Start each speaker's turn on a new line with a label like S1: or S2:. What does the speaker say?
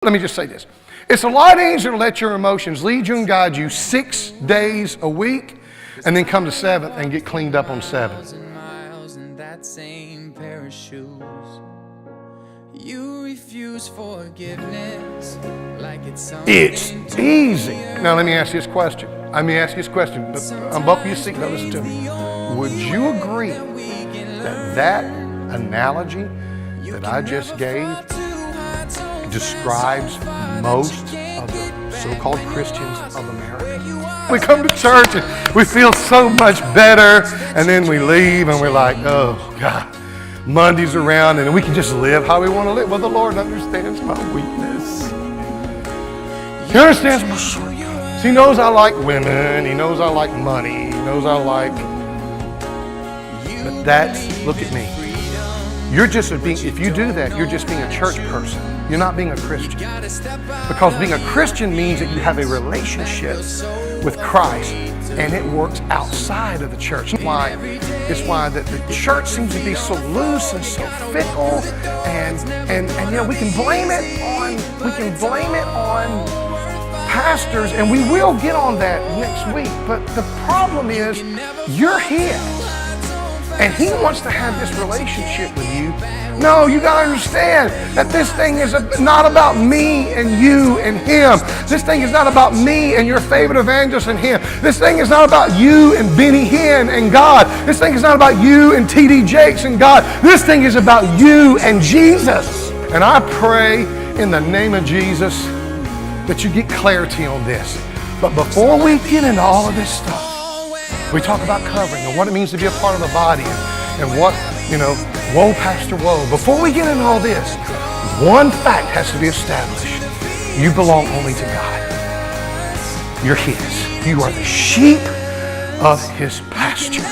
S1: Let me just say this. It's a lot easier to let your emotions lead you and guide you 6 days a week and then come to 7th and get cleaned up on 7th.
S2: You refuse forgiveness like it's
S1: It's easy. Now let me ask you this question. On both of you seat, now listen to me. Would you agree that that analogy that I just gave describes most of the so-called Christians of America? We come to church and we feel so much better, and then we leave and we're like, oh God, Monday's around and we can just live how we want to live. Well, the Lord understands my weakness. He understands my shortcomings. He knows I like women. He knows I like money. He knows I like... But that's, look at me. You're just being, if you do that, you're just being a church person. You're not being a Christian. Because being a Christian means that you have a relationship with Christ and it works outside of the church. It's why that the church seems to be so loose and so fickle, and you know, we can blame it on pastors, and we will get on that next week. But the problem is you're his. And he wants to have this relationship with you. No, you got to understand that this thing is not about me and you and him. This thing is not about me and your favorite evangelist and him. This thing is not about you and Benny Hinn and God. This thing is not about you and T.D. Jakes and God. This thing is about you and Jesus. And I pray in the name of Jesus that you get clarity on this. But before we get into all of this stuff, we talk about covering and what it means to be a part of the body and what, you know, woe, pastor, woe. Before we get into all this, one fact has to be established. You belong only to God. You're his. You are the sheep of his pasture.